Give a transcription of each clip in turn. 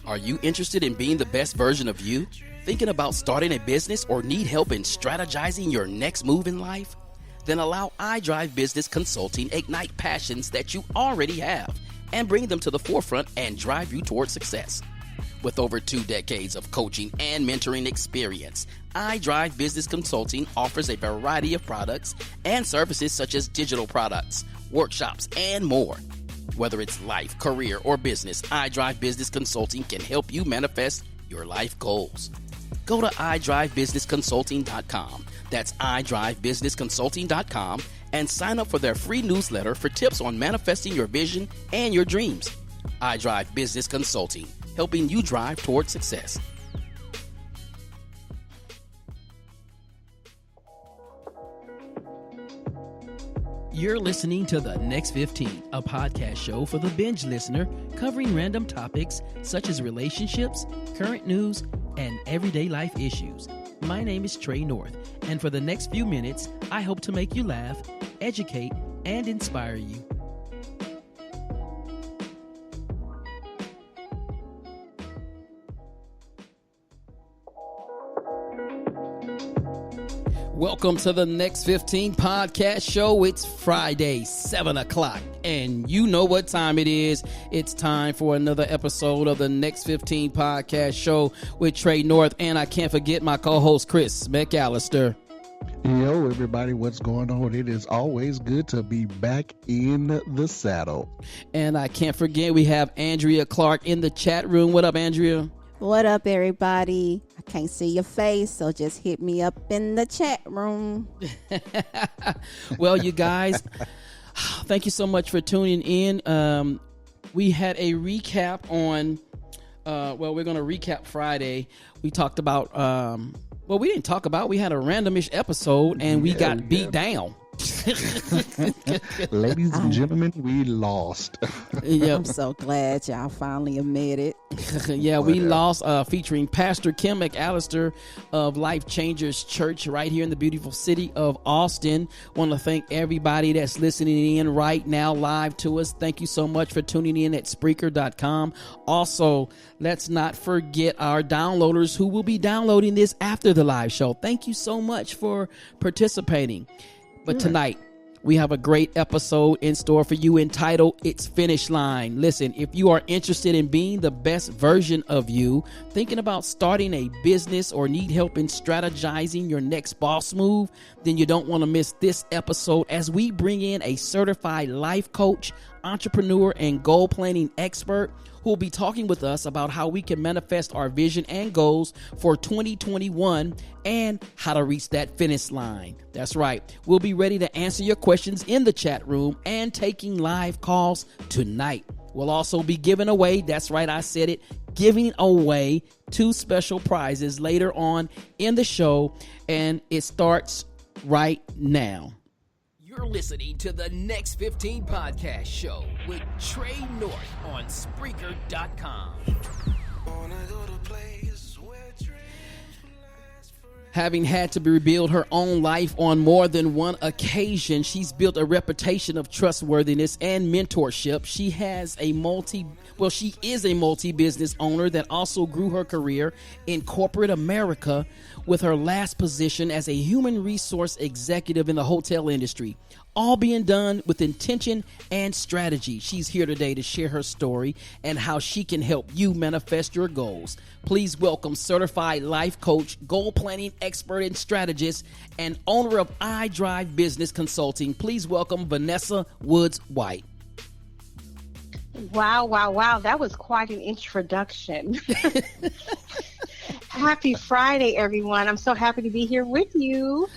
Are you interested in being the best version of you? Thinking about starting a business or need help in strategizing your next move in life? Then allow IDrive Business Consulting ignite passions that you already have and bring them to the forefront and drive you towards success. With over 2 decades of coaching and mentoring experience, IDrive Business Consulting offers a variety of products and services such as digital products, workshops, and more. Whether it's life, career, or business, IDrive Business Consulting can help you manifest your life goals. Go to IDriveBusinessConsulting.com. That's IDriveBusinessConsulting.com and sign up for their free newsletter for tips on manifesting your vision and your dreams. IDrive Business Consulting, helping you drive towards success. You're listening to The Next 15, a podcast show for the binge listener covering random topics such as relationships, current news, and everyday life issues. My name is Trey North, and for the next few minutes, I hope to make you laugh, educate, and inspire you. Welcome to the Next 15 podcast show. It's Friday, 7 o'clock, and you know what time it is. It's time for another episode of the Next 15 podcast show with Trey North, and I can't forget my co-host, Chris McAllister. Yo, everybody, what's going on? It is always good to be back in the saddle. And I can't forget, we have Andrea Clark in the chat room. What up, Andrea? What up, everybody? I can't see your face, so just hit me up in the chat room. Well, you guys, thank you so much for tuning in. We had a recap on, we're going to recap Friday. We talked about, we didn't talk about, we had a randomish episode, and we got beat down. Ladies and gentlemen, we lost. Yep. I'm so glad y'all finally admit it. Yeah, we lost, featuring Pastor Kim McAllister of Life Changers Church right here in the beautiful city of Austin. Want to thank everybody that's listening in right now live to us. Thank you so much for tuning in at Spreaker.com. Also, let's not forget our downloaders who will be downloading this after the live show. Thank you so much for participating. But tonight, we have a great episode in store for you entitled It's Finish Line. Listen, if you are interested in being the best version of you, thinking about starting a business or need help in strategizing your next boss move, then you don't want to miss this episode as we bring in a certified life coach, entrepreneur, and goal planning expert who will be talking with us about how we can manifest our vision and goals for 2021 and how to reach that finish line. That's right. We'll be ready to answer your questions in the chat room and taking live calls tonight. We'll also be giving away, that's right, I said it, giving away 2 special prizes later on in the show, and it starts right now. You're listening to the Next 15 podcast show with Trey North on Spreaker.com. Having had to rebuild her own life on more than one occasion, she's built a reputation of trustworthiness and mentorship. She is a multi-business owner that also grew her career in corporate America with her last position as a human resource executive in the hotel industry. All being done with intention and strategy. She's here today to share her story and how she can help you manifest your goals. Please welcome certified life coach, goal planning expert and strategist, and owner of IDrive Business Consulting. Please welcome Vanessa Whites-Woods. Wow. That was quite an introduction. Happy Friday, everyone. I'm so happy to be here with you.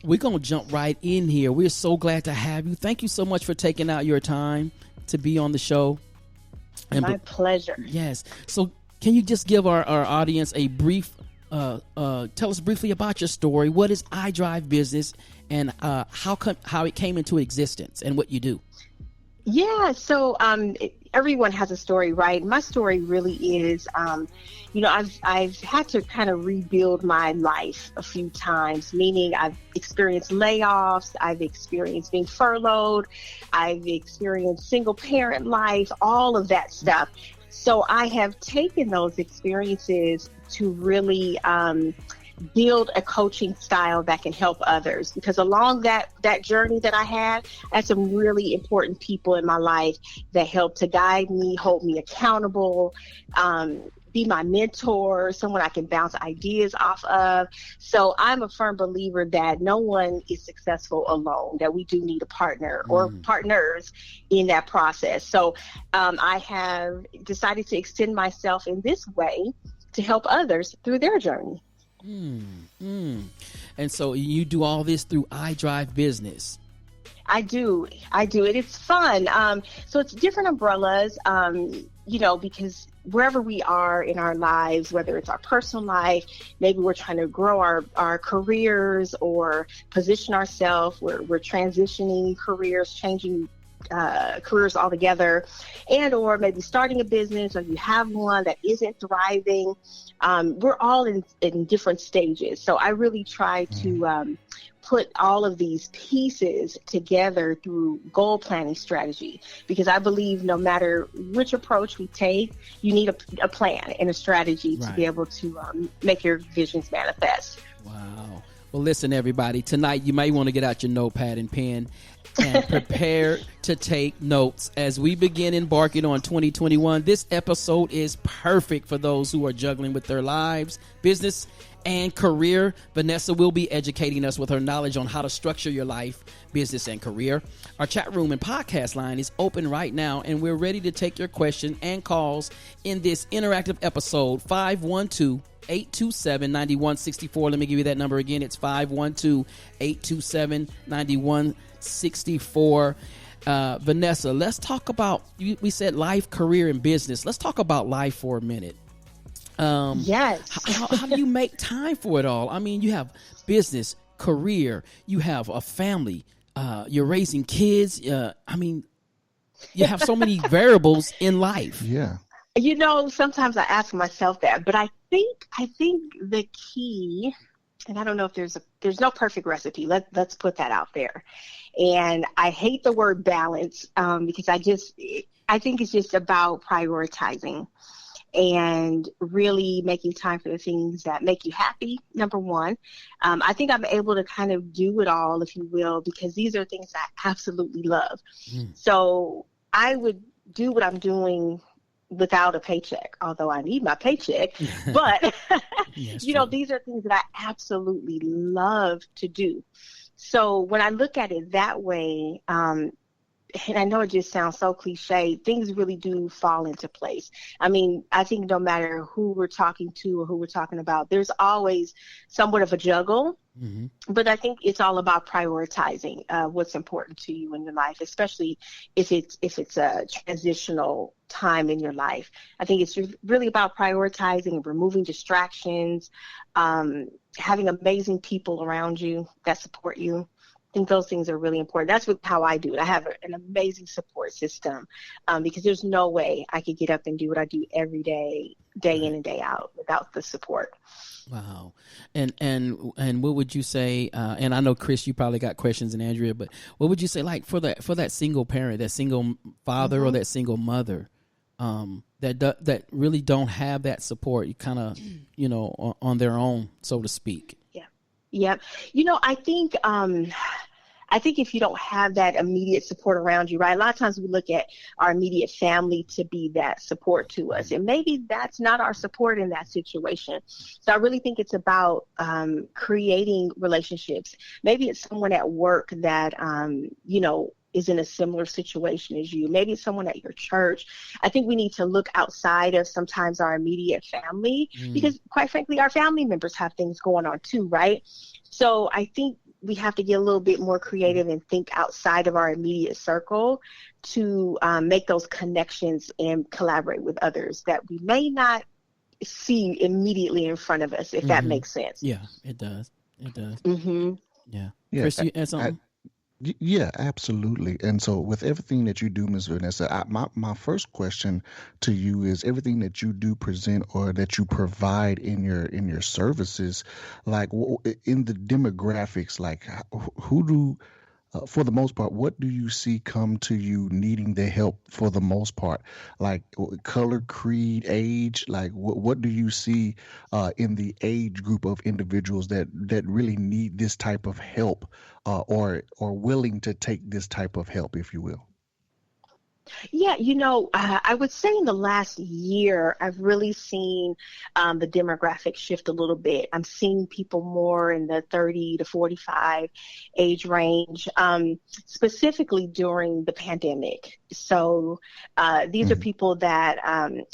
We're going to jump right in here. We're so glad to have you. Thank you so much for taking out your time to be on the show. My pleasure. Yes. So can you just give our audience a brief, tell us briefly about your story. What is IDrive Business and how it came into existence and what you do? Yeah, so everyone has a story, right? My story really is, I've had to kind of rebuild my life a few times, meaning I've experienced layoffs, I've experienced being furloughed, I've experienced single parent life, all of that stuff. So I have taken those experiences to really build a coaching style that can help others, because along that journey that I had some really important people in my life that helped to guide me, hold me accountable, be my mentor, someone I can bounce ideas off of. So I'm a firm believer that no one is successful alone, that we do need a partner or partners in that process. So I have decided to extend myself in this way to help others through their journey. And so you do all this through iDrive Business. I do. It is fun. So it's different umbrellas, because wherever we are in our lives, whether it's our personal life, maybe we're trying to grow our careers or position ourselves, we're transitioning careers, changing careers altogether, and or maybe starting a business, or you have one that isn't thriving. We're all in different stages. So I really try to put all of these pieces together through goal planning strategy, because I believe no matter which approach we take, you need a plan and a strategy to be able to make your visions manifest. Wow. Well, listen, everybody, tonight you may want to get out your notepad and pen and prepare to take notes as we begin embarking on 2021. This episode is perfect for those who are juggling with their lives, business, and career. Vanessa will be educating us with her knowledge on how to structure your life, business, and career. Our chat room and podcast line is open right now, and we're ready to take your questions and calls in this interactive episode. 512-827-9164. Let me give you that number again. It's 512-827-9164. Vanessa, let's talk about, we said life, career, and business. Let's talk about life for a minute. Yes. How do you make time for it all? I mean, you have business, career, you have a family, you're raising kids. You have so many variables in life. Yeah. Sometimes I ask myself that, but I think the key, and I don't know if there's no perfect recipe. Let's put that out there. And I hate the word balance, because I think it's just about prioritizing and really making time for the things that make you happy, number one. I think I'm able to kind of do it all, if you will, because these are things I absolutely love. So I would do what I'm doing without a paycheck, although I need my paycheck. But, these are things that I absolutely love to do. So when I look at it that way, and I know it just sounds so cliche, things really do fall into place. I mean, I think no matter who we're talking to or who we're talking about, there's always somewhat of a juggle. But I think it's all about prioritizing what's important to you in your life, especially if it's a transitional time in your life. I think it's really about prioritizing and removing distractions, having amazing people around you that support you. I think those things are really important. That's how I do it. I have an amazing support system, because there's no way I could get up and do what I do every day, day in and day out, without the support. Wow. And what would you say, and I know, Chris, you probably got questions, and Andrea, but what would you say, like, for that single parent, that single father or that single mother, that really don't have that support, you kind of, on their own, so to speak? Yeah. I think if you don't have that immediate support around you, right? A lot of times we look at our immediate family to be that support to us, and maybe that's not our support in that situation. So I really think it's about creating relationships. Maybe it's someone at work that, is in a similar situation as you. Maybe it's someone at your church. I think we need to look outside of sometimes our immediate family, because quite frankly, our family members have things going on too, right? So I think we have to get a little bit more creative and think outside of our immediate circle to make those connections and collaborate with others that we may not see immediately in front of us, if that makes sense. Yeah, it does. Yeah. Chris, you add something? Yeah, absolutely. And so with everything that you do, Ms. Vanessa, my first question to you is, everything that you do present or that you provide in your services, like in the demographics, like who do for the most part, what do you see come to you needing the help for the most part? Like color, creed, age, like what do you see in the age group of individuals that really need this type of help, or willing to take this type of help, if you will? Yeah, I would say in the last year, I've really seen the demographic shift a little bit. I'm seeing people more in the 30 to 45 age range, specifically during the pandemic. So these are people that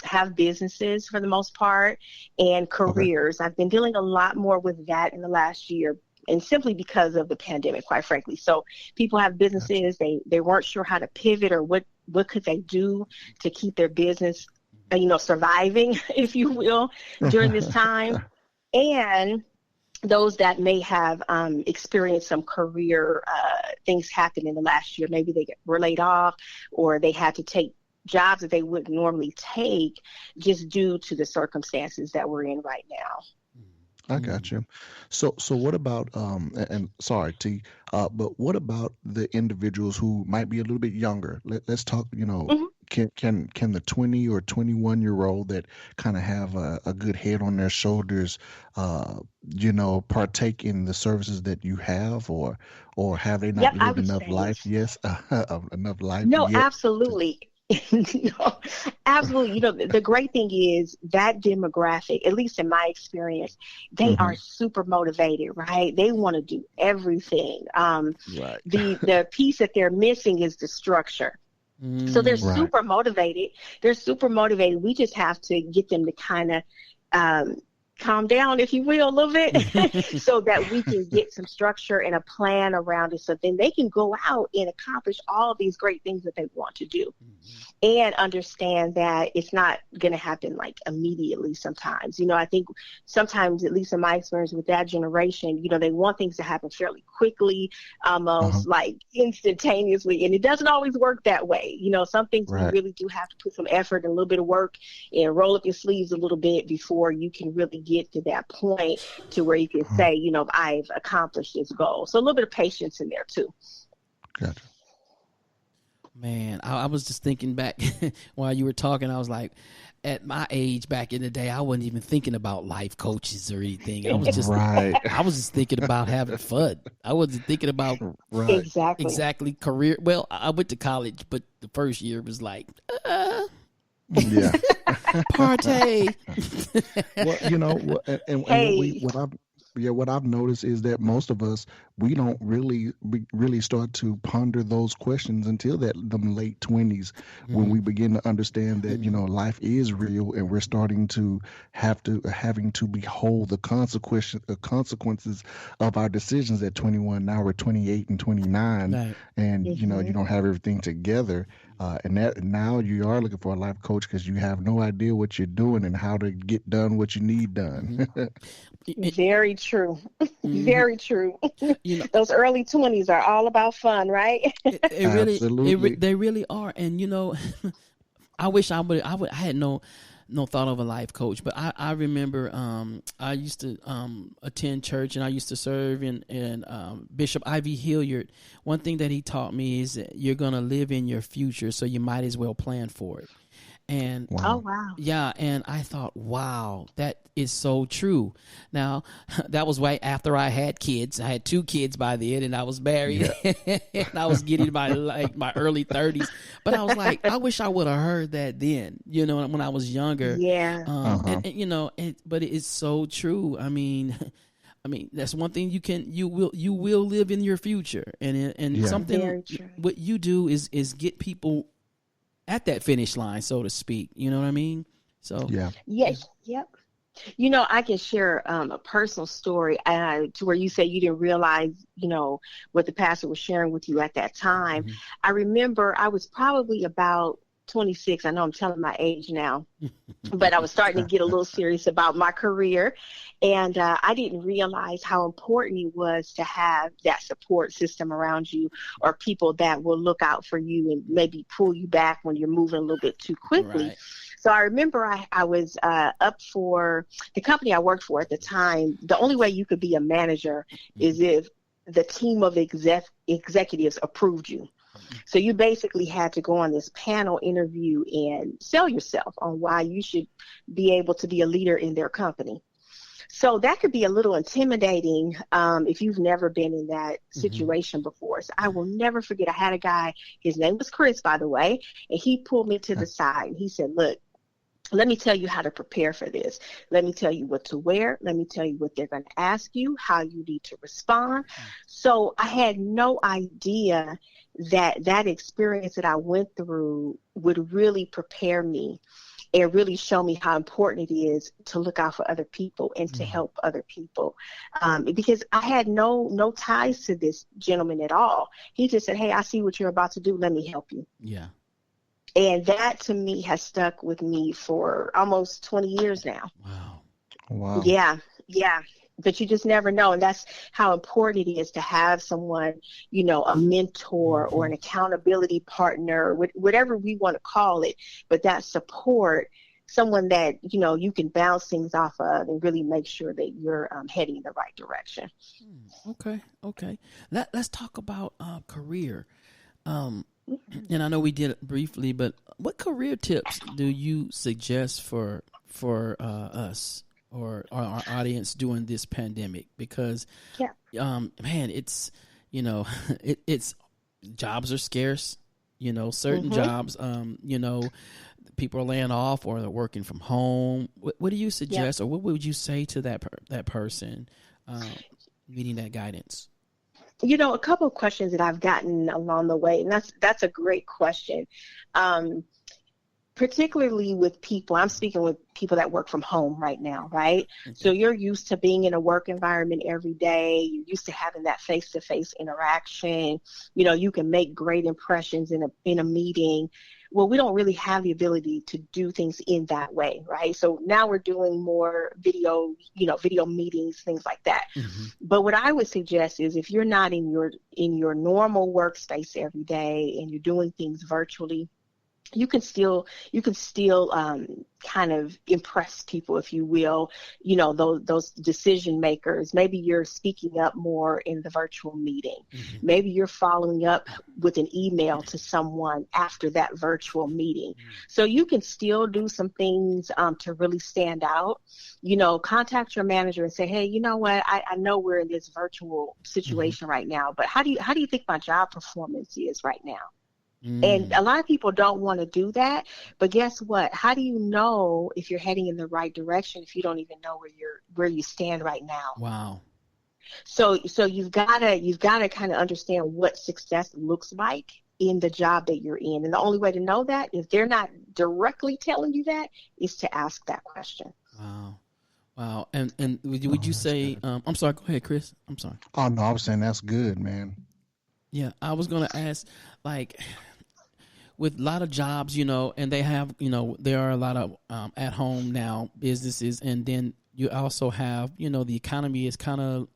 have businesses for the most part and Okay. careers. I've been dealing a lot more with that in the last year. And simply because of the pandemic, quite frankly. So people have Gotcha. businesses, they weren't sure how to pivot or what could they do to keep their business, surviving, if you will, during this time. And those that may have experienced some career things happen in the last year, maybe were laid off or they had to take jobs that they wouldn't normally take just due to the circumstances that we're in right now. I got you. So what about and sorry T, but what about the individuals who might be a little bit younger? Let's talk. Mhm. Can the 20 or 21-year-old that kind of have a good head on their shoulders, partake in the services that you have, or have they not Yep, I lived would enough say. life? Yes, enough life No, yet. To, absolutely. No, absolutely. The great thing is that demographic, at least in my experience, they hmm are super motivated, right? They want to do everything. Right. The piece that they're missing is the structure. So they're Mm. Right. super motivated. They're super motivated. We just have to get them to kind of um, calm down, if you will, a little bit, so that we can get some structure and a plan around it. So then they can go out and accomplish all of these great things that they want to do and understand that it's not going to happen like immediately sometimes. I think sometimes, at least in my experience with that generation, they want things to happen fairly quickly, Uh-huh. almost like instantaneously. And it doesn't always work that way. Some things we Right. really do have to put some effort and a little bit of work and roll up your sleeves a little bit before you can really get to that point to where you can Uh-huh. say, I've accomplished this goal. So a little bit of patience in there too. Gotcha. Man, I was just thinking back while you were talking. I was like, at my age back in the day, I wasn't even thinking about life coaches or anything. Right. I was just thinking about having fun. I wasn't thinking about Right. Exactly. exactly career. Well, I went to college, but the first year was like, Yeah. partay. Well, and Hey, what I've noticed is that most of us, we don't really start to ponder those questions until that them late 20s, when we begin to understand that life is real, and we're starting to having to behold the consequences of our decisions at 21. Now we're 28 and 29, Right. and you hmm don't have everything together, and that now you are looking for a life coach because you have no idea what you're doing and how to get done what you need done. very true. Mm-hmm. Very true. You know, Those early 20s are all about fun, right? it really, Absolutely. they really are. And I wish I had no thought of a life coach, but I remember I used to attend church, and I used to serve in Bishop Ivy Hilliard. One thing that he taught me is that you're gonna live in your future, so you might as well plan for it. And Oh, Wow. wow. yeah, and I thought, wow, that is so true. Now, that was right after I had kids. I had 2 kids by then, and I was married, Yeah. and I was getting my early 30s. But I was like, I wish I would have heard that then, when I was younger. Yeah. Uh-huh. But it is so true. I mean, that's one thing you will live in your future, and Yeah. something Very true. what you do is get people at that finish line, so to speak. You know what I mean? So, Yeah. Yes. Yep. I can share a personal story to where you say you didn't realize, what the pastor was sharing with you at that time. mhm. I remember I was probably about 26. I know I'm telling my age now, but I was starting to get a little serious about my career. And I didn't realize how important it was to have that support system around you, or people that will look out for you and maybe pull you back when you're moving a little bit too quickly. Right. So I remember I was up for the company I worked for at the time. The only way you could be a manager is if the team of executives approved you. So you basically had to go on this panel interview and sell yourself on why you should be able to be a leader in their company. So that could be a little intimidating if you've never been in that situation before. So I will never forget, I had a guy, his name was Chris, by the way, and he pulled me to the side and he said, look, let me tell you how to prepare for this. Let me tell you what to wear. Let me tell you what they're going to ask you, how you need to respond. So I had no idea that experience that I went through would really prepare me and really show me how important it is to look out for other people and to help other people. Because I had no ties to this gentleman at all. He just said, hey, I see what you're about to do. Let me help you. Yeah. And that to me has stuck with me for almost 20 years now. Wow. Yeah. But you just never know. And that's how important it is to have someone, a mentor or an accountability partner, whatever we want to call it. But that support, someone that, you can bounce things off of and really make sure that you're heading in the right direction. Okay. Let's talk about career. And I know we did it briefly, but what career tips do you suggest for us or our audience during this pandemic? Because, man, it's, it's jobs are scarce, certain jobs, people are laying off or they're working from home. What do you suggest or what would you say to that person needing that guidance? A couple of questions that I've gotten along the way, and that's a great question. Particularly with people, I'm speaking with people that work from home right now, right? Okay. So you're used to being in a work environment every day. You're used to having that face-to-face interaction. You can make great impressions in a meeting. Well, we don't really have the ability to do things in that way, right? So now we're doing more video meetings, things like that. But what I would suggest is if you're not in your normal workspace every day and you're doing things virtually, you can still kind of impress people, if you will, those decision makers. Maybe you're speaking up more in the virtual meeting. Maybe you're following up with an email to someone after that virtual meeting. So you can still do some things to really stand out. Contact your manager and say, hey, you know what? I know we're in this virtual situation right now, but how do you think my job performance is right now? And a lot of people don't want to do that, but guess what? How do you know if you're heading in the right direction if you don't even know where you stand right now? Wow. So you've gotta kind of understand what success looks like in the job that you're in, and the only way to know that, if they're not directly telling you that, is to ask that question. Wow. And would you say? I'm sorry. Go ahead, Chris. I'm sorry. Oh no, I was saying that's good, man. Yeah, I was gonna ask, like, with a lot of jobs, and they have, there are a lot of at home now businesses, and then you also have, the economy is kind of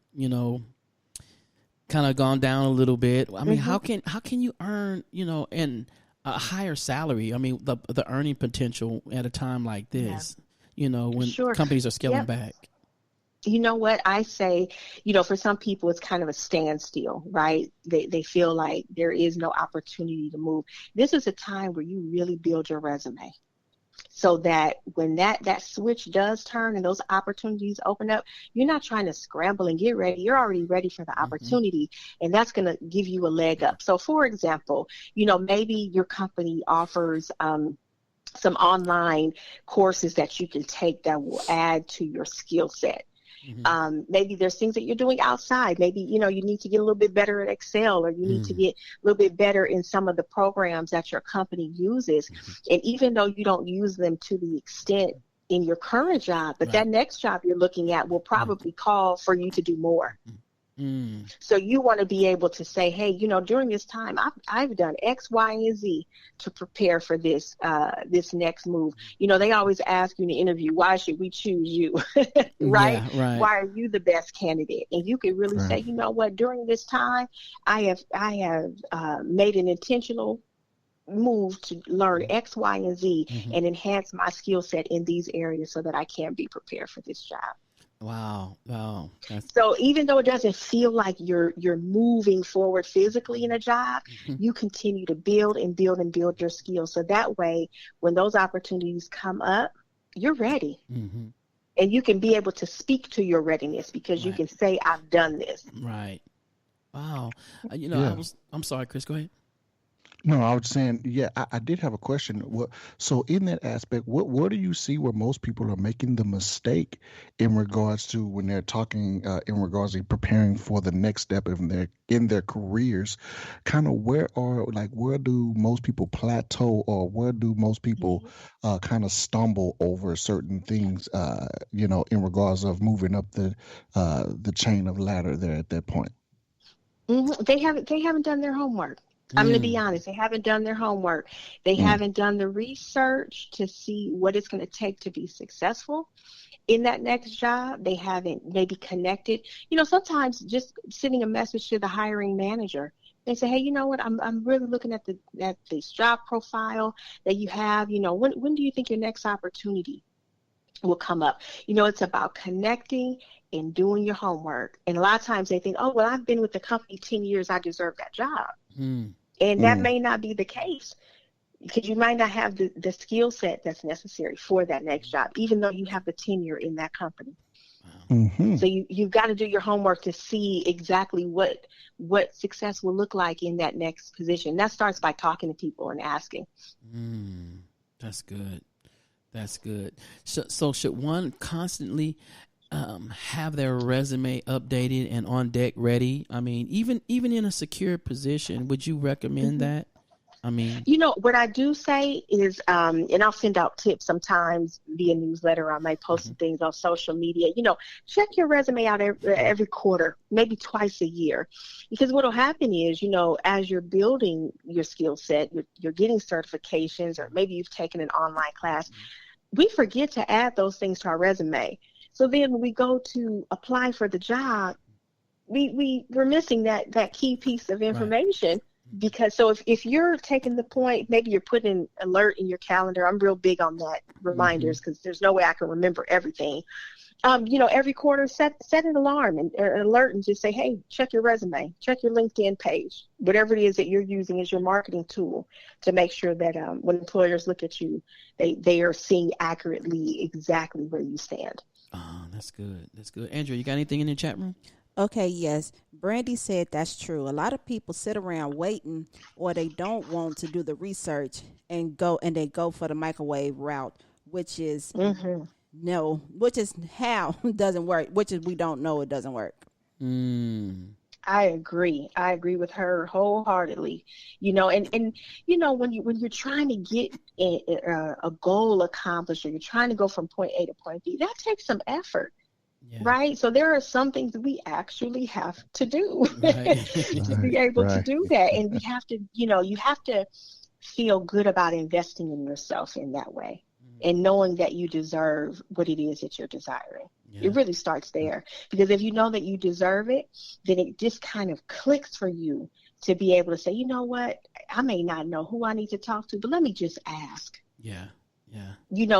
gone down a little bit. I mean, how can you earn, and a higher salary? I mean, the earning potential at a time like this, when companies are scaling back. You know what I say, for some people, it's kind of a standstill, right? They feel like there is no opportunity to move. This is a time where you really build your resume so that when that switch does turn and those opportunities open up, you're not trying to scramble and get ready. You're already ready for the opportunity, and that's going to give you a leg up. So, for example, maybe your company offers some online courses that you can take that will add to your skill set. Maybe there's things that you're doing outside. Maybe, you need to get a little bit better at Excel, or you need to get a little bit better in some of the programs that your company uses. And even though you don't use them to the extent in your current job, but that next job you're looking at will probably call for you to do more. So you want to be able to say, hey, during this time, I've done X, Y, and Z to prepare for this next move. They always ask you in the interview, why should we choose you? Right? Yeah, right? Why are you the best candidate? And you can really say, you know what, during this time, I have made an intentional move to learn X, Y, and Z and enhance my skill set in these areas so that I can be prepared for this job. Wow. So even though it doesn't feel like you're moving forward physically in a job, you continue to build and build and build your skills. So that way, when those opportunities come up, you're ready. And you can be able to speak to your readiness because you can say, I've done this. Right. Wow. I'm sorry, Chris, go ahead. No, I was saying, I did have a question. So in that aspect, what do you see where most people are making the mistake in regards to when they're talking in regards to preparing for the next step in their careers? Kind of where do most people plateau, or where do most people kind of stumble over certain things? In regards of moving up the chain of ladder there at that point. They haven't done their homework. I'm going to be honest. They haven't done their homework. They haven't done the research to see what it's going to take to be successful in that next job. They haven't maybe connected. Sometimes just sending a message to the hiring manager. They say, hey, you know what? I'm really looking at this job profile that you have. When do you think your next opportunity will come up? It's about connecting and doing your homework. And a lot of times they think, oh, well, I've been with the company 10 years. I deserve that job. And that may not be the case, because you might not have the skill set that's necessary for that next job, even though you have the tenure in that company. So you've got to do your homework to see exactly what success will look like in that next position. That starts by talking to people and asking. That's good. That's good. So should one constantly have their resume updated and on deck ready? I mean, even in a secure position, would you recommend that? I mean, what I do say is, and I'll send out tips sometimes via newsletter. I might post things on social media. Check your resume out every quarter, maybe twice a year, because what will happen is, as you're building your skill set, you're getting certifications, or maybe you've taken an online class. We forget to add those things to our resume. So then when we go to apply for the job, we're missing that key piece of information. Right. Because so if you're taking the point, maybe you're putting an alert in your calendar. I'm real big on that, reminders, because there's no way I can remember everything. Every quarter, set an alarm and an alert and just say, hey, check your resume, check your LinkedIn page, whatever it is that you're using as your marketing tool, to make sure that when employers look at you, they are seeing accurately exactly where you stand. Oh, that's good. That's good. Andrew, you got anything in the chat room? Okay, yes. Brandy said that's true. A lot of people sit around waiting, or they don't want to do the research and they go for the microwave route, which is which is how it doesn't work, which is we don't know it doesn't work. I agree with her wholeheartedly. And when you're trying to get a goal accomplished, or you're trying to go from point A to point B, that takes some effort. Yeah. Right. So there are some things we actually have to do to be able to do that. And we have to, you have to feel good about investing in yourself in that way, and knowing that you deserve what it is that you're desiring. It really starts there, because if you know that you deserve it, then it just kind of clicks for you to be able to say, you know what, I may not know who I need to talk to, but let me just ask. Yeah.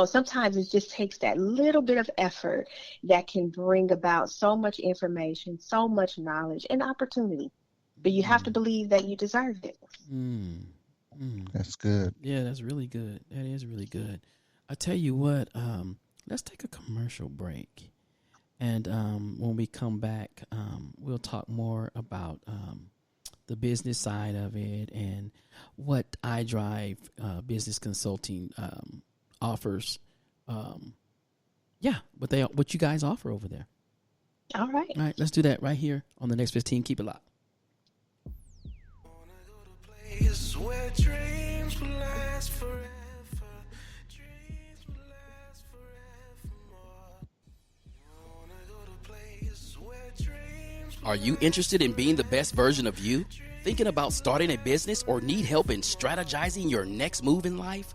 Sometimes it just takes that little bit of effort that can bring about so much information, so much knowledge and opportunity. But you have to believe that you deserve it. That's good. Yeah, that's really good. That is really good. I tell you what, let's take a commercial break. And when we come back, we'll talk more about the business side of it and what iDrive Business Consulting offers. What you guys offer over there. All right, let's do that right here on the Next 15. Keep it locked. Are you interested in being the best version of you? Thinking about starting a business or need help in strategizing your next move in life?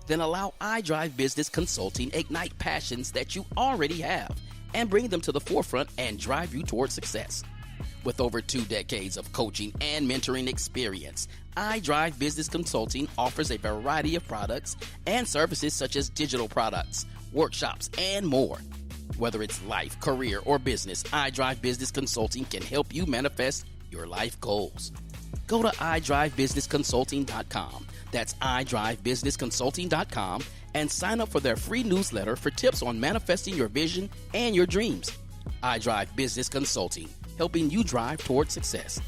Then allow iDrive Business Consulting ignite passions that you already have and bring them to the forefront and drive you towards success. With over 2 decades of coaching and mentoring experience, iDrive Business Consulting offers a variety of products and services such as digital products, workshops, and more. Whether it's life, career, or business, iDrive Business Consulting can help you manifest your life goals. Go to idrivebusinessconsulting.com. That's idrivebusinessconsulting.com and sign up for their free newsletter for tips on manifesting your vision and your dreams. iDrive Business Consulting, helping you drive toward success.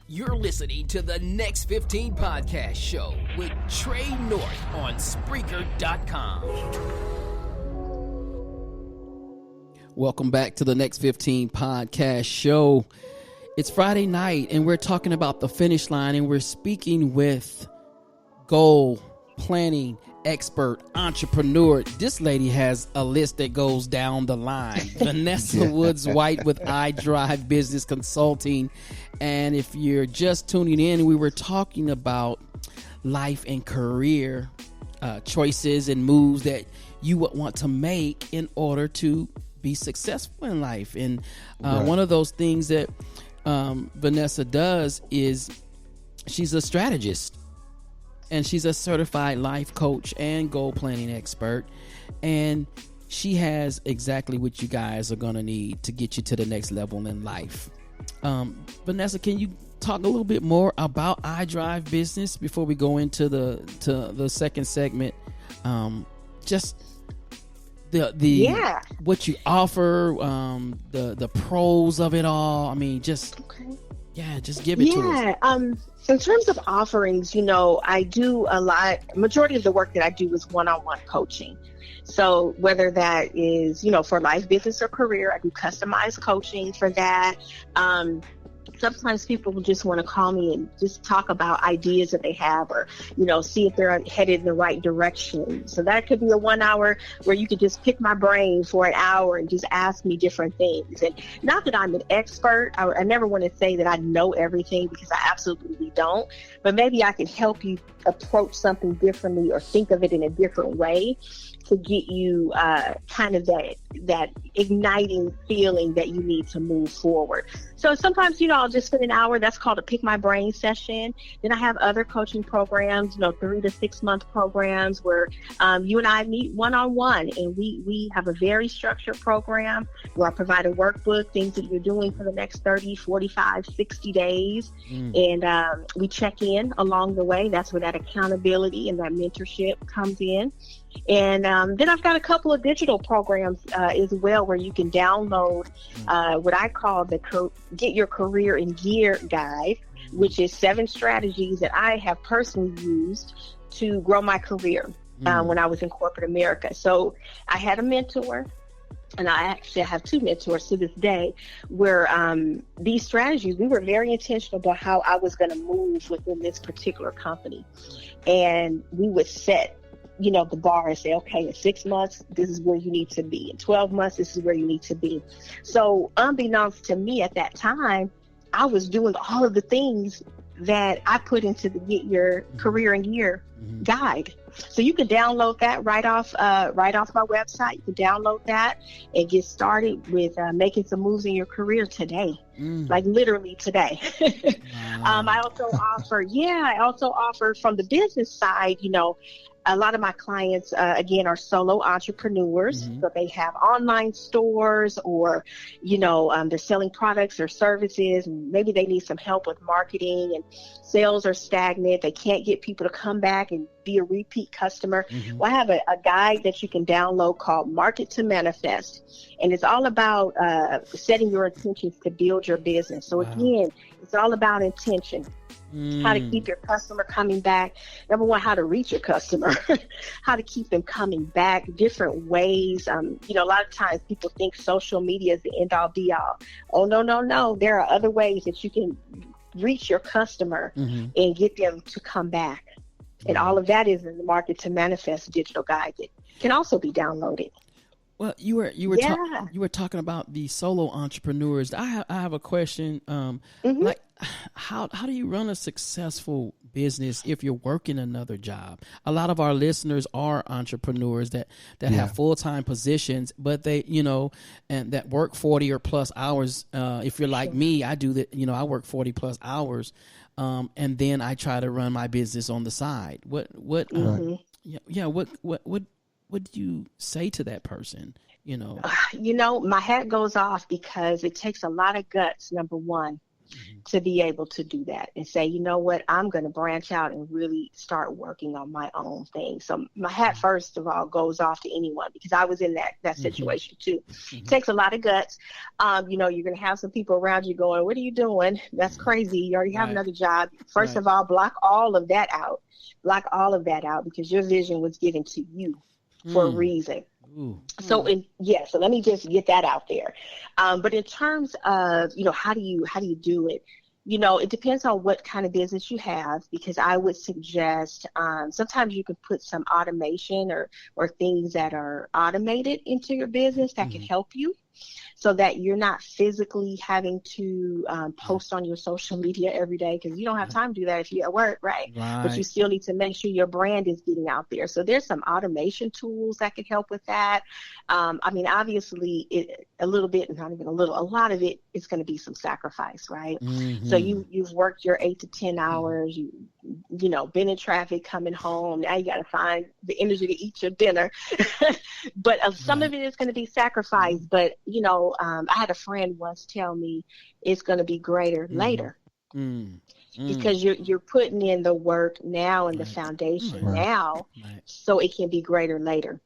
You're listening to the Next 15 Podcast Show with Trey North on Spreaker.com. Welcome back to the Next 15 Podcast Show. It's Friday night, and we're talking about the finish line, and we're speaking with goal planning expert, entrepreneur. This lady has a list that goes down the line. Vanessa White with IDrive Business Consulting. And if you're just tuning in, we were talking about life and career choices and moves that you would want to make in order to be successful in life. And one of those things that Vanessa does is she's a strategist. And she's a certified life coach and goal planning expert. And she has exactly what you guys are going to need to get you to the next level in life. Vanessa, can you talk a little bit more about iDrive Business before we go into the second segment? Just the what you offer, the pros of it all. I mean, just give it to us. In terms of offerings, I do a lot. Majority of the work that I do is one-on-one coaching. So whether that is, for life, business, or career, I do customized coaching for that. Sometimes people will just want to call me and just talk about ideas that they have, or, see if they're headed in the right direction. So that could be a 1 hour where you could just pick my brain for an hour and just ask me different things. And not that I'm an expert. I never want to say that I know everything, because I absolutely don't. But maybe I can help you approach something differently or think of it in a different way to get you kind of that igniting feeling that you need to move forward. So sometimes, I'll just spend an hour. That's called a pick my brain session. Then I have other coaching programs, 3 to 6 month programs where you and I meet one-on-one, and we have a very structured program where I provide a workbook, things that you're doing for the next 30, 45, 60 days. And we check in along the way. That's where that accountability and that mentorship comes in. And then I've got a couple of digital programs as well, where you can download what I call the Get Your Career in Gear guide, which is 7 strategies that I have personally used to grow my career when I was in corporate America. So I had a mentor, and I actually have 2 mentors to this day, where these strategies, we were very intentional about how I was going to move within this particular company. And we would set the bar and say, okay, in 6 months, this is where you need to be. In 12 months, this is where you need to be. So unbeknownst to me at that time, I was doing all of the things that I put into the Get Your Career in Gear guide. So you can download that right off my website. You can download that and get started with making some moves in your career today, like literally today. I also offer from the business side, a lot of my clients, again, are solo entrepreneurs. So they have online stores, or, they're selling products or services. And maybe they need some help with marketing, and sales are stagnant. They can't get people to come back and be a repeat customer. Well, I have a guide that you can download called Market to Manifest. And it's all about setting your intentions to build your business. So again, it's all about intention. How to keep your customer coming back. Number one, how to reach your customer, how to keep them coming back, different ways. A lot of times people think social media is the end all be all. Oh, no. There are other ways that you can reach your customer and get them to come back. And all of that is in the Market to Manifest digital guide that can also be downloaded. Well, you were talking about the solo entrepreneurs. I have a question. Like, how do you run a successful business if you're working another job? A lot of our listeners are entrepreneurs that have full-time positions, but they, and that work 40 or plus hours. If you're like me, I do that. I work 40 plus hours, and then I try to run my business on the side. What would you say to that person? My hat goes off because it takes a lot of guts, number one, to be able to do that and say, you know what, I'm going to branch out and really start working on my own thing. So my hat, first of all, goes off to anyone, because I was in that situation too. It takes a lot of guts. You're going to have some people around you going, what are you doing? That's crazy. You already have another job. First of all, block all of that out. Block all of that out, because your vision was given to you for a reason. So let me just get that out there. But in terms of, how do you do it? It depends on what kind of business you have, because I would suggest sometimes you can put some automation or things that are automated into your business that can help you, so that you're not physically having to post on your social media every day, because you don't have time to do that if you're at work, right? But you still need to make sure your brand is getting out there. So there's some automation tools that can help with that. Obviously, a little bit, not even a little, a lot of it is going to be some sacrifice, right? So you've worked your 8 to 10 hours, been in traffic, coming home. Now you got to find the energy to eat your dinner. But some of it is going to be sacrificed. But, I had a friend once tell me it's going to be greater later. Because you're putting in the work now and the foundation now, so it can be greater later.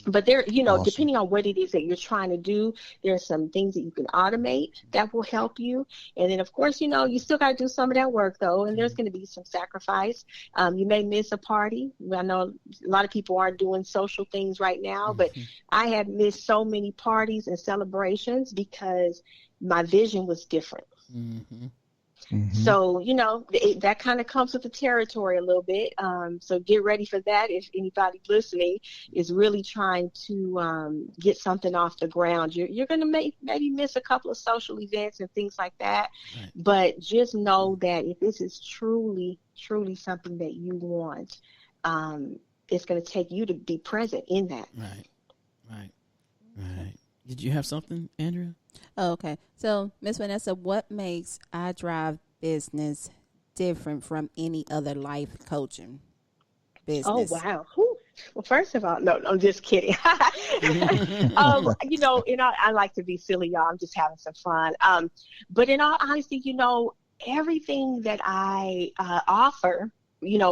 But there, awesome. Depending on what it is that you're trying to do, there are some things that you can automate that will help you. And then, of course, you still got to do some of that work, though, and there's going to be some sacrifice. You may miss a party. I know a lot of people aren't doing social things right now, but I have missed so many parties and celebrations because my vision was different. So, that kind of comes with the territory a little bit. So get ready for that. If anybody listening is really trying to get something off the ground, you're going to maybe miss a couple of social events and things like that. Right. But just know that if this is truly, truly something that you want, it's going to take you to be present in that. Right. Did you have something, Andrea? Oh, okay. So, Ms. Vanessa, what makes iDrive Business different from any other life coaching business? Oh, wow. Whew. Well, first of all, no, I'm just kidding. I like to be silly, y'all. I'm just having some fun. But in all honesty, everything that I offer,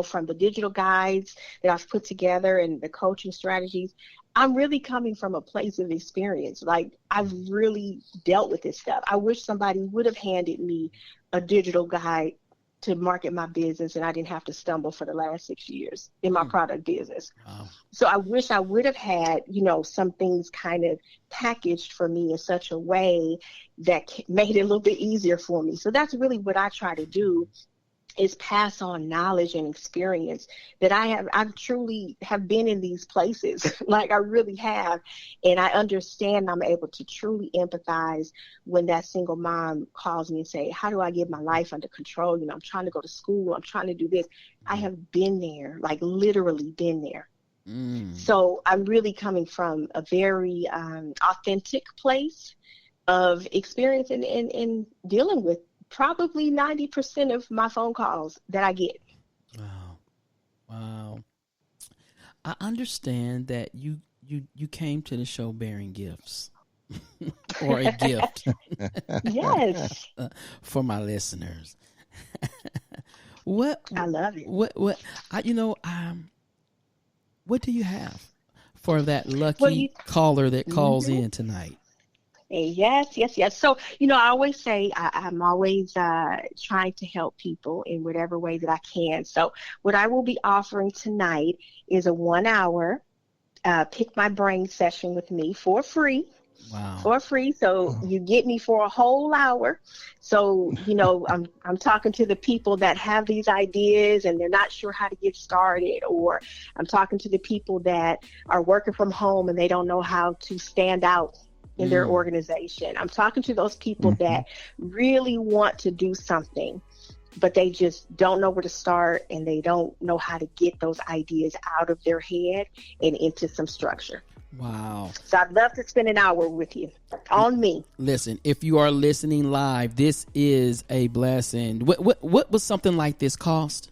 from the digital guides that I've put together and the coaching strategies, I'm really coming from a place of experience. Like, I've really dealt with this stuff. I wish somebody would have handed me a digital guide to market my business, and I didn't have to stumble for the last 6 years in my product business. Wow. So I wish I would have had, some things kind of packaged for me in such a way that made it a little bit easier for me. So that's really what I try to do, is pass on knowledge and experience that I truly have been in these places. Like, I really have. And I understand, I'm able to truly empathize when that single mom calls me and say, how do I get my life under control? I'm trying to go to school. I'm trying to do this. I have been there, like literally been there. So I'm really coming from a very authentic place of experience in dealing with probably 90% of my phone calls that I get. Wow. I understand that you came to the show bearing gifts or a gift. Yes. For my listeners. I love it. What do you have for that lucky caller that calls in tonight? Yes. So, I always say I'm always trying to help people in whatever way that I can. So what I will be offering tonight is a 1 hour pick my brain session with me for free. Wow. For free. So you get me for a whole hour. So, I'm talking to the people that have these ideas and they're not sure how to get started, or I'm talking to the people that are working from home and they don't know how to stand out in their organization. I'm talking to those people that really want to do something, but they just don't know where to start and they don't know how to get those ideas out of their head and into some structure. Wow. So I'd love to spend an hour with you on me. Listen, if you are listening live, this is a blessing. What would something like this cost?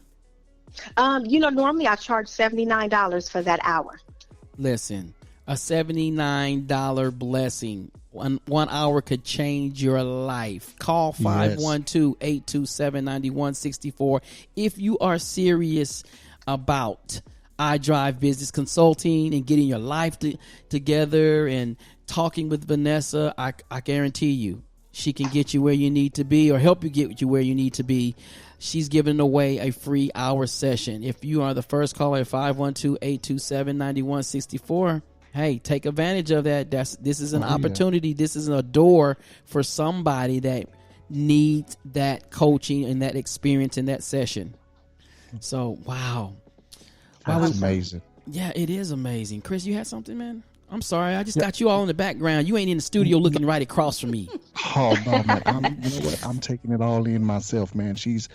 Normally I charge $79 for that hour. Listen, a $79 blessing. One hour could change your life. Call 512-827-9164 if you are serious about IDrive Business Consulting and getting your life together and talking with Vanessa. I guarantee you she can get you where you need to be or help you get you where you need to be. She's giving away a free hour session. If you are the first caller at 512-827-9164, hey, take advantage of that. This is an opportunity. This is a door for somebody that needs that coaching and that experience in that session. So, wow. That's amazing. Yeah, it is amazing. Chris, you had something, man? I'm sorry. I just got you all in the background. You ain't in the studio looking right across from me. Oh, no, man. You know what? I'm taking it all in myself, man. She's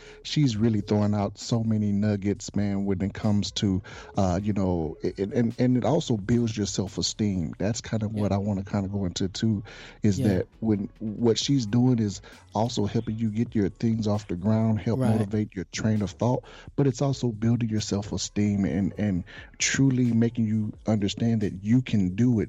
really throwing out so many nuggets, man, when it comes to, and it also builds your self-esteem. That's kind of what I want to kind of go into, too, is that when what she's doing is also helping you get your things off the ground, help motivate your train of thought, but it's also building your self-esteem and truly making you understand that you can do it,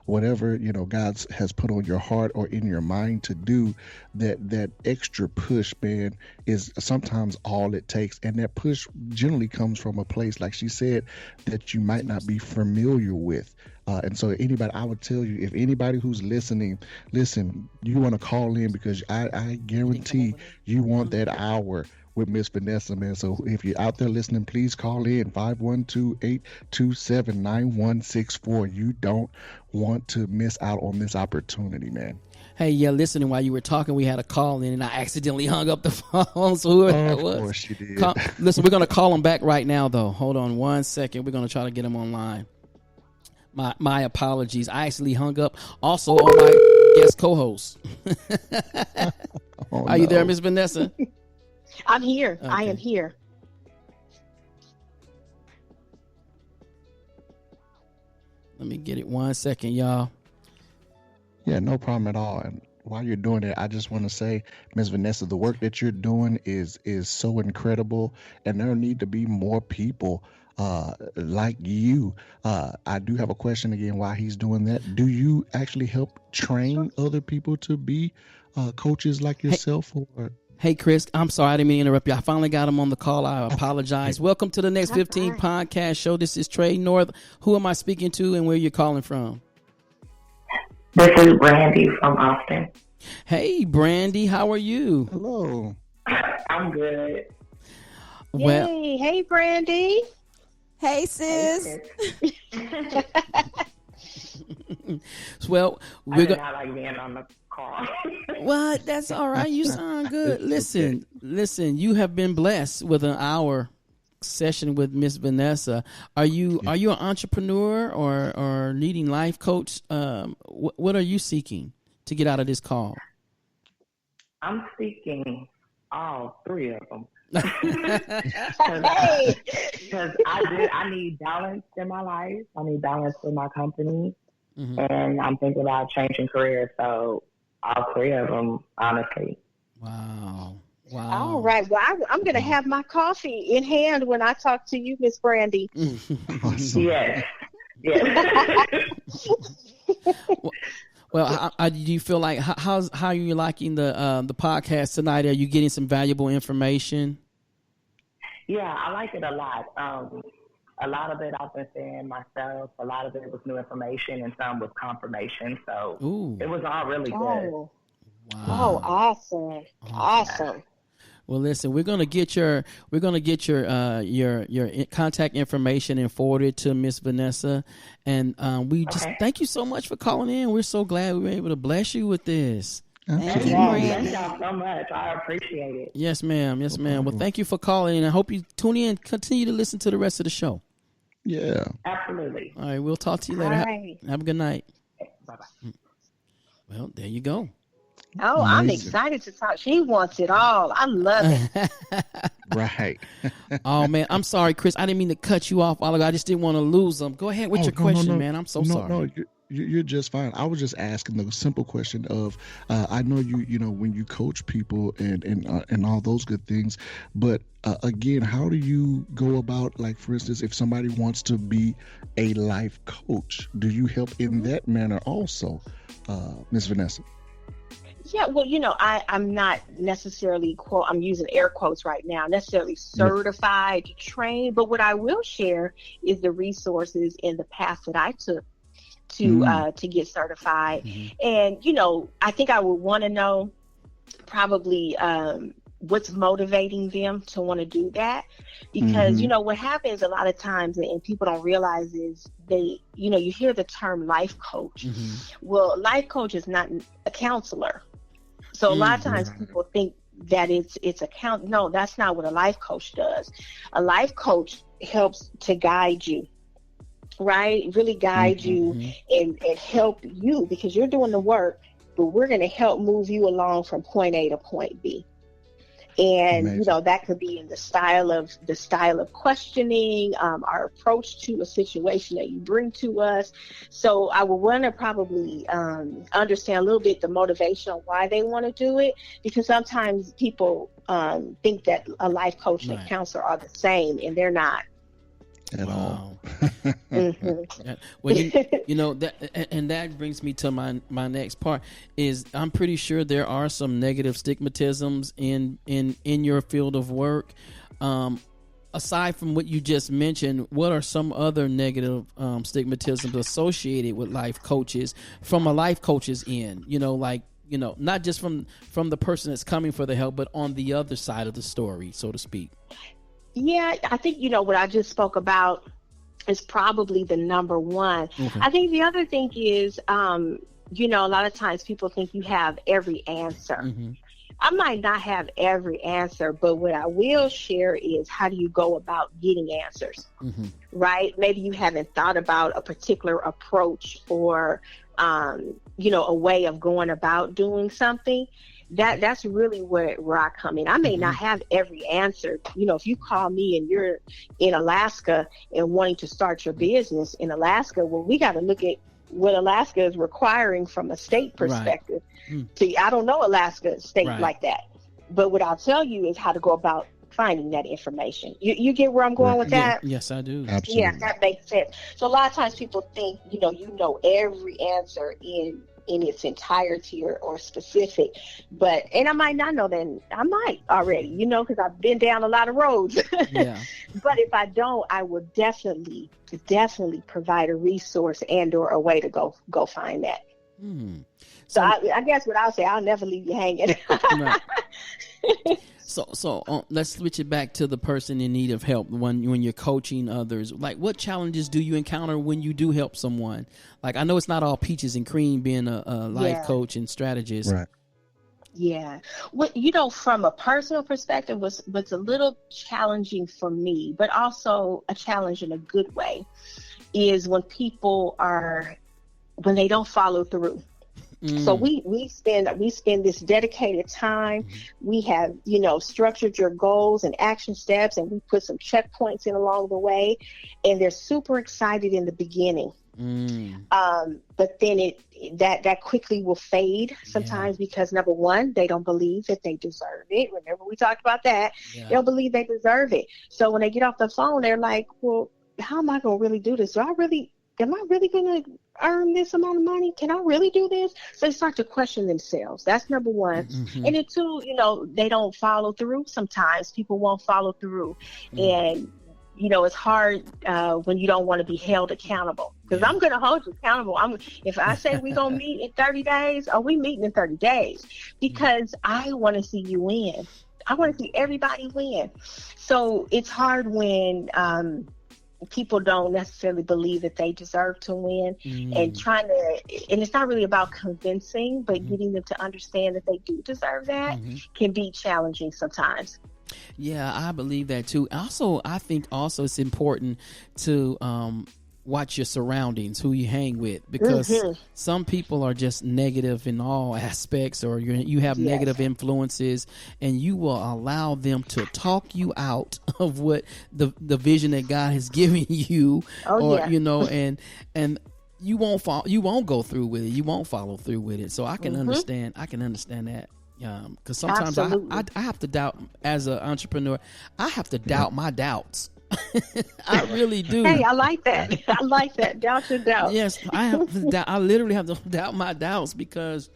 whatever, God has put on your heart or in your mind to do, that extra push, man, is sometimes all it takes. And that push generally comes from a place, like she said, that you might not be familiar with. And so I would tell you, if anybody who's listening, listen, you want to call in because I guarantee you want that hour with Miss Vanessa, man. So if you're out there listening, please call in 512-827-9164. You don't want to miss out on this opportunity, man. Hey, listening while you were talking, we had a call in and I accidentally hung up the phone. So whoever that was. Of course you did. Listen, we're going to call him back right now, though. Hold on 1 second. We're going to try to get him online. My apologies. I actually hung up also on my guest co-host. Are you there, Miss Vanessa? I'm here. Okay. I am here. Let me get it 1 second, y'all. Yeah, no problem at all. And while you're doing it, I just want to say, Ms. Vanessa, the work that you're doing is so incredible, and there need to be more people like you. I do have a question again why he's doing that. Do you actually help train other people to be coaches like yourself? Hey, Chris, I'm sorry. I didn't mean to interrupt you. I finally got him on the call. I apologize. Welcome to the Next 15 podcast show. This is Trey North. Who am I speaking to and where you're calling from? This is Brandy from Austin. Hey, Brandy. How are you? Hello. I'm good. Well, Yay. Hey, Brandy. Hey, sis. Well, I did not like being on the call. What? That's all right. You sound good. Listen. You have been blessed with an hour session with Miss Vanessa. Are you an entrepreneur or needing life coach? What are you seeking to get out of this call? I'm seeking all three of them. Because I need balance in my life. I need balance in my company. Mm-hmm. And I'm thinking about changing careers. So all three of them, honestly. Wow. All right. Well, I'm going to have my coffee in hand when I talk to you, Miss Brandy. Awesome. Yes. Well, do you feel like how are you liking the podcast tonight? Are you getting some valuable information? Yeah, I like it a lot. A lot of it I've been saying myself. A lot of it was new information, and some was confirmation. So It was all really good. Oh, wow. Awesome. Well, listen, we're gonna get your contact information and forward it to Miss Vanessa, and we just thank you so much for calling in. We're so glad we were able to bless you with this. Thank you, Thank y'all so much. I appreciate it. Yes, ma'am. Yes, ma'am. Well, thank you for calling, and I hope you tune in. Continue to listen to the rest of the show. Yeah, absolutely. All right, we'll talk to you later. Right. Have a good night. Bye-bye. Well, there you go. Oh, amazing. I'm excited to talk. She wants it all. I love it. Right. Oh, man. I'm sorry, Chris. I didn't mean to cut you off. I just didn't want to lose them. Go ahead with your question, man. I'm so sorry. No, you're just fine. I was just asking the simple question of, I know you know, when you coach people and all those good things, but again, how do you go about, like, for instance, if somebody wants to be a life coach, do you help in that manner also, Miss Vanessa? Yeah, well, you know, I'm not necessarily, I'm using air quotes right now, necessarily certified to train, but what I will share is the resources and the path that I took to get certified. And, you know, I think I would want to know probably what's motivating them to want to do that, because you know what happens a lot of times, and people don't realize, is they, you know, you hear the term life coach. Well, life coach is not a counselor, so a lot of times people think that it's a no, that's not what a life coach does. A life coach helps to guide you, right? Really guide you and help you, because you're doing the work, but we're going to help move you along from point A to point B. And you know, that could be in the style of questioning, our approach to a situation that you bring to us. So I would want to probably understand a little bit the motivation of why they want to do it, because sometimes people think that a life coach and a counselor are the same, and they're not at all. Well, you know that, and that brings me to my next part. Is I'm pretty sure there are some negative stigmatisms in your field of work. Aside from what you just mentioned, what are some other negative stigmatisms associated with life coaches from a life coach's end? You know, like, you know, not just from the person that's coming for the help, but on the other side of the story, so to speak. Yeah, I think, you know, what I just spoke about is probably the number one. I think the other thing is, you know, a lot of times people think you have every answer. I might not have every answer, but what I will share is, how do you go about getting answers, right? Maybe you haven't thought about a particular approach or, you know, a way of going about doing something. That's really where I come in. I may not have every answer. You know, if you call me and you're in Alaska and wanting to start your business in Alaska, well, we got to look at what Alaska is requiring from a state perspective. See, I don't know Alaska state like that, but what I'll tell you is how to go about finding that information. You get where I'm going with that? Yes, I do. Absolutely. Yeah, that makes sense. So a lot of times people think, you know every answer in its entirety or specific, and I might not know that. I might already, you know, because I've been down a lot of roads. But if I don't, I will definitely provide a resource and or a way to go find that. So I guess what I'll say, I'll never leave you hanging. So let's switch it back to the person in need of help when you're coaching others. Like, what challenges do you encounter when you do help someone? Like, I know it's not all peaches and cream being a life coach and strategist. Right. Yeah. Well, you know, from a personal perspective, what's a little challenging for me, but also a challenge in a good way, is when they don't follow through. So we spend this dedicated time. We have, you know, structured your goals and action steps, and we put some checkpoints in along the way, and they're super excited in the beginning. But then that quickly will fade sometimes because, number one, they don't believe that they deserve it. Remember, we talked about that. They don't believe they deserve it. So when they get off the phone, they're like, well, how am I going to really do this? Am I really going to earn this amount of money? Can I really do this? So they start to question themselves. That's number one. And then two, you know, they don't follow through. Sometimes people won't follow through. And, you know, it's hard when you don't want to be held accountable, because I'm going to hold you accountable. If I say we're going to meet in 30 days, we meeting in 30 days, because I want to see you win. I want to see everybody win. So it's hard when people don't necessarily believe that they deserve to win, and it's not really about convincing, but getting them to understand that they do deserve that can be challenging sometimes. Yeah, I believe that too. Also, I think also it's important to watch your surroundings, who you hang with, because some people are just negative in all aspects, or you have negative influences, and you will allow them to talk you out of what the vision that God has given you, you know, and you won't go through with it. You won't follow through with it. So I can understand that. Because sometimes I have to doubt, as an entrepreneur, I have to doubt my doubts. I really do. Hey, I like that. I like that. Doubt your doubts. Yes, I literally have to doubt my doubts because,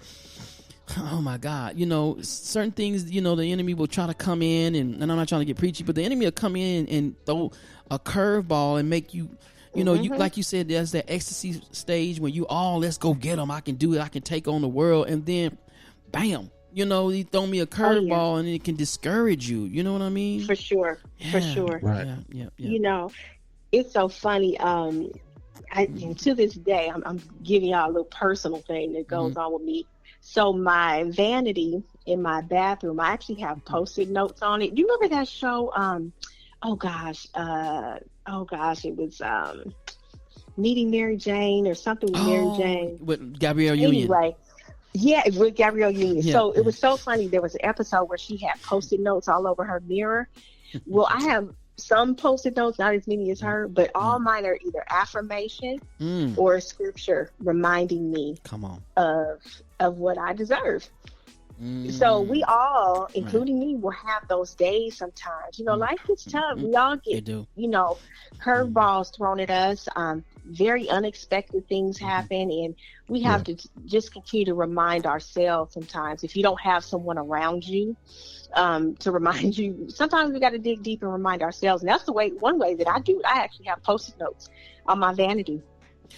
oh my God, certain things, the enemy will try to come in, and I'm not trying to get preachy, but the enemy will come in and throw a curveball and make you, you like you said, there's that ecstasy stage when let's go get them. I can do it. I can take on the world. And then, bam. He throw me a curveball and it can discourage you. You know what I mean? For sure. Yeah. For sure. Right. Yeah. It's so funny. To this day, I'm giving y'all a little personal thing that goes on with me. So my vanity in my bathroom, I actually have Post-it notes on it. Do you remember that show? It was Meeting Mary Jane or something with Mary Jane. With Gabrielle Union. Anyway. Yeah, with Gabrielle Union. Yeah, so it was so funny. There was an episode where she had Post-it notes all over her mirror. Well, I have some Post-it notes, not as many as her, but all mine are either affirmation or scripture reminding me of what I deserve. So we all, including me, will have those days sometimes. Life gets tough. We all get, curveballs thrown at us. Very unexpected things happen, and we have to just continue to remind ourselves sometimes. If you don't have someone around you to remind you, sometimes we got to dig deep and remind ourselves. And that's one way that I do it. I actually have Post-it notes on my vanity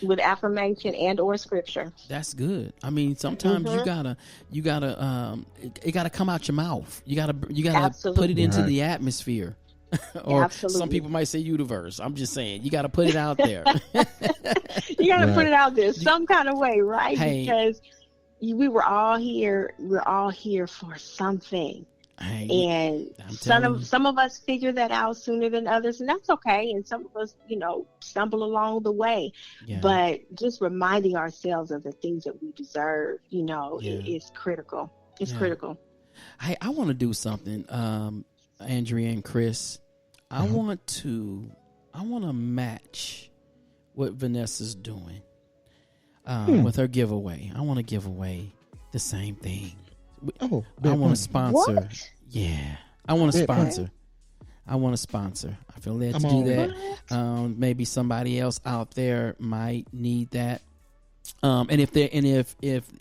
with affirmation and or scripture. That's good. I mean, sometimes you gotta it gotta come out your mouth. You gotta put it into the atmosphere. Or some people might say universe. I'm just saying, you gotta put it out there. You gotta put it out there some kind of way, right? Hey. Because we're all here for something. Hey, and some of us figure that out sooner than others, and that's okay. And some of us, stumble along the way. Yeah. But just reminding ourselves of the things that we deserve, is critical. It's critical. Hey, I want to do something, Andrea and Chris. I want to match what Vanessa's doing with her giveaway. I want to give away the same thing. I want to sponsor. What? Yeah, I want to sponsor. I want to sponsor. I feel led to do that. Maybe somebody else out there might need that. And if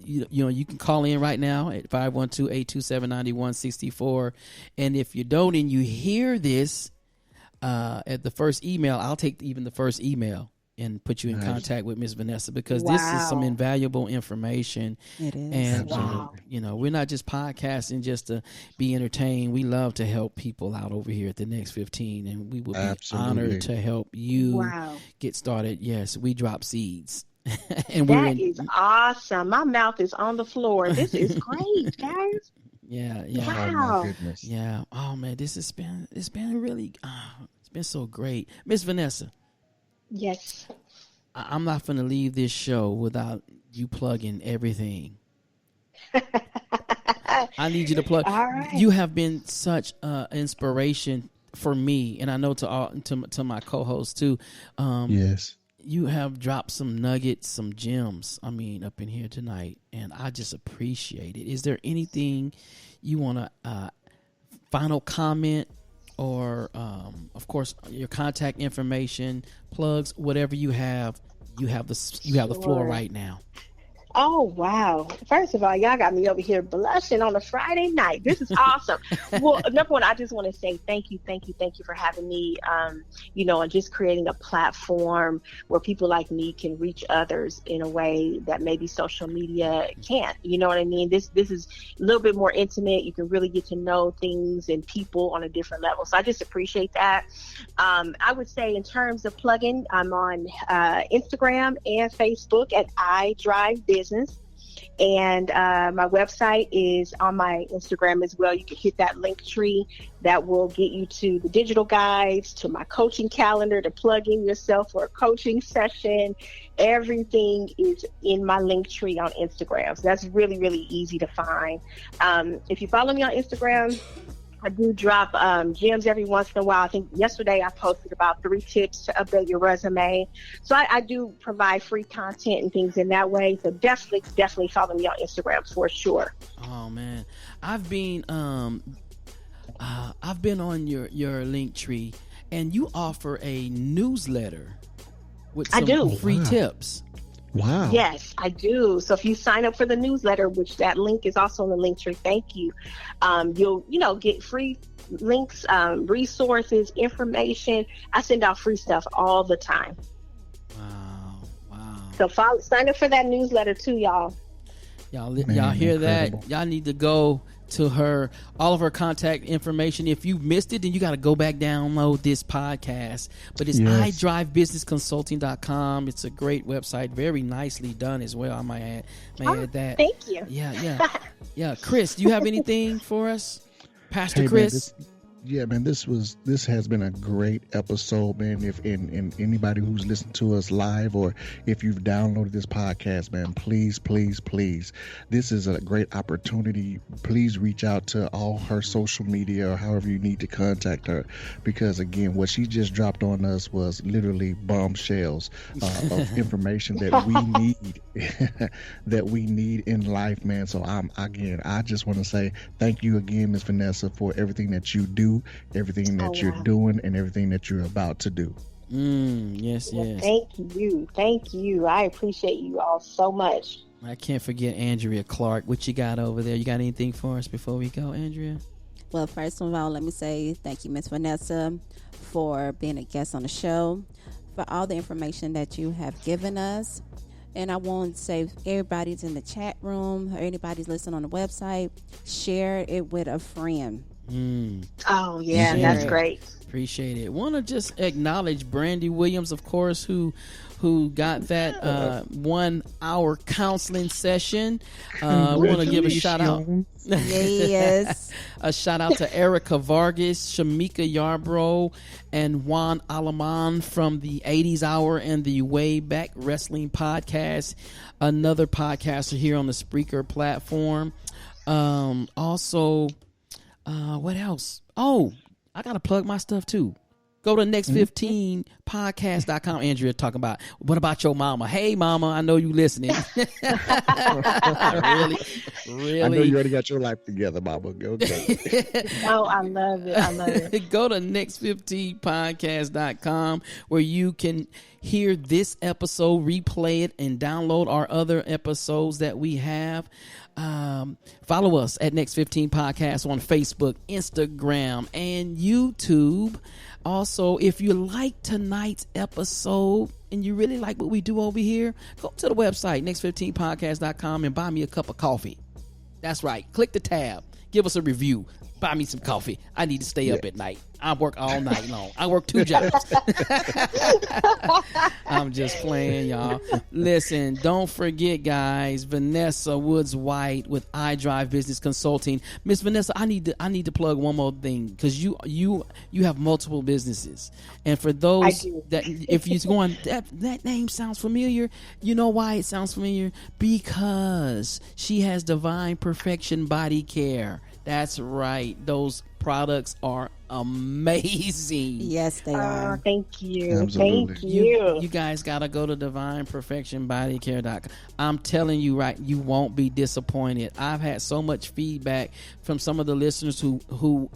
you can call in right now at 512-827-9164. And if you don't and you hear this at the first email, I'll take even the first email and put you in contact with Miss Vanessa, because this is some invaluable information. It is. And, we're not just podcasting just to be entertained. We love to help people out over here at the Next 15, and we would be honored to help you get started. Yes, we drop seeds. And that is awesome. My mouth is on the floor. This is great, guys. Yeah. Wow. Oh, my goodness. Yeah. Oh man, it's been really, it's been so great. Miss Vanessa. Yes. I'm not going to leave this show without you plugging everything. I need you to plug. All right. You have been such inspiration for me, and I know to my co-hosts too. Yes. You have dropped some nuggets, some gems, up in here tonight, and I just appreciate it. Is there anything you want to final comment? Or, of course, your contact information, plugs, whatever you have the floor right now. Oh, wow. First of all, y'all got me over here blushing on a Friday night. This is awesome. Well, number one, I just want to say thank you for having me, and just creating a platform where people like me can reach others in a way that maybe social media can't. You know what I mean? This is a little bit more intimate. You can really get to know things and people on a different level. So I just appreciate that. I would say in terms of plugging, I'm on Instagram and Facebook at IDrive Business. And my website is on my Instagram as well. You can hit that link tree that will get you to the digital guides, to my coaching calendar, to plug in yourself for a coaching session. Everything is in my link tree on Instagram. So that's really, really easy to find. If you follow me on Instagram, I do drop gems every once in a while. I think yesterday I posted about 3 tips to update your resume. So I do provide free content and things in that way. So definitely follow me on Instagram for sure. Oh man, I've been on your link tree, and you offer a newsletter with some free tips. Wow. Yes, I do. So if you sign up for the newsletter, which that link is also in the link tree, thank you. You'll get free links, resources, information. I send out free stuff all the time. Wow. So sign up for that newsletter too, y'all. Y'all hear incredible. That? Y'all need to go to all of her contact information. If you missed it, then you got to go back, download this podcast. But it's IDriveBusinessConsulting.com. It's a great website, very nicely done as well. I might add that. Thank you. Yeah. Chris, do you have anything for us, Pastor Chris? Man, this has been a great episode, man. If in anybody who's listened to us live, or if you've downloaded this podcast, man, please, this is a great opportunity. Please reach out to all her social media or however you need to contact her, because again, what she just dropped on us was literally bombshells of information that we need in life, man. So I just want to say thank you again, Ms. Vanessa, for everything that you do, everything that you're doing, and everything that you're about to do. Yes. Thank you. I appreciate you all so much. I can't forget Andrea Clark. What you got over there? You got anything for us before we go, Andrea? Well, first of all, let me say thank you, Miss Vanessa, for being a guest on the show, for all the information that you have given us. And I want to say, everybody's in the chat room or anybody's listening on the website, share it with a friend. Oh yeah, that's great. Appreciate it. Want to just acknowledge Brandy Williams, of course, who got that 1 hour counseling session. Want to give a shout out. Yes. A shout out to Erica Vargas, Shamika Yarbrough, and Juan Alaman from the 80s Hour and the Way Back Wrestling Podcast. Another podcaster here on the Spreaker platform. Also, what else? Oh, I got to plug my stuff too. Go to next15podcast.com. Andrea talking about, what about your mama? Hey, mama, I know you listening. Really? I know you already got your life together, mama. Okay. Oh, I love it. Go to next15podcast.com where you can hear this episode, replay it, and download our other episodes that we have. Follow us at Next 15 Podcast on Facebook, Instagram, and YouTube. Also, if you like tonight's episode and you really like what we do over here, go to the website, next15podcast.com, and buy me a cup of coffee. That's right. Click the tab. Give us a review. Buy me some coffee. I need to stay up at night. I work all night long. I work 2 jobs. I'm just playing, y'all. Listen, don't forget, guys, Vanessa Whites-Woods with iDrive Business Consulting. Miss Vanessa, I need to plug one more thing, because you have multiple businesses. And for those that, if you're going, that name sounds familiar, you know why it sounds familiar? Because she has Divine Perfection Body Care. That's right. Those products are amazing. Yes, they are. Thank you. Absolutely. Thank you. You guys got to go to divineperfectionbodycare.com. I'm telling you, right, you won't be disappointed. I've had so much feedback from some of the listeners who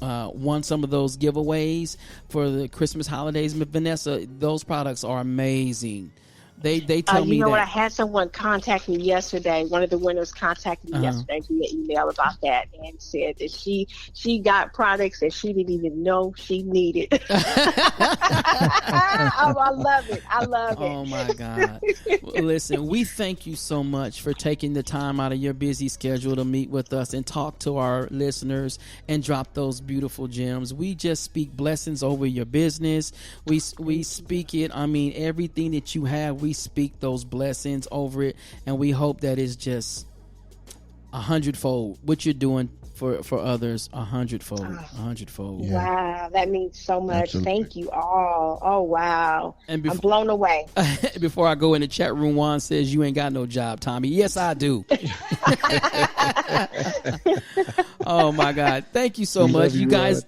won some of those giveaways for the Christmas holidays. Vanessa, those products are amazing. They tell me that. What? I had someone contact me yesterday. One of the winners contacted me yesterday via email about that, and said that she got products that she didn't even know she needed. I love it. Oh my God! Well, listen, we thank you so much for taking the time out of your busy schedule to meet with us and talk to our listeners and drop those beautiful gems. We just speak blessings over your business. We speak it. I mean, everything that you have, we speak those blessings over it, and we hope that it's just 100-fold what you're doing for others, 100-fold. Yeah. Wow, that means so much. Absolutely. Thank you all. Oh wow, and I'm blown away. Before I go in the chat room, Juan says you ain't got no job, Tommy. Yes, I do. Oh my God. Thank you so much. You guys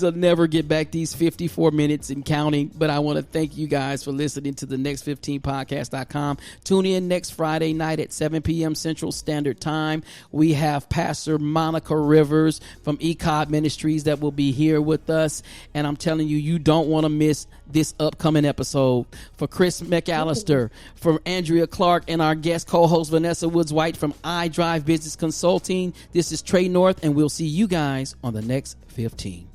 will never get back these 54 minutes and counting, but I want to thank you guys for listening to the next15podcast.com. Tune in next Friday night at 7 p.m. Central Standard Time. We have Pastor Monica Rivers from ECOD Ministries that will be here with us. And I'm telling you, you don't want to miss this upcoming episode. For Chris McAllister, for Andrea Clark, and our guest co-host Vanessa Whites-Woods from IDrive Business Consulting, this is Trey North, and we'll see you guys on the next 15.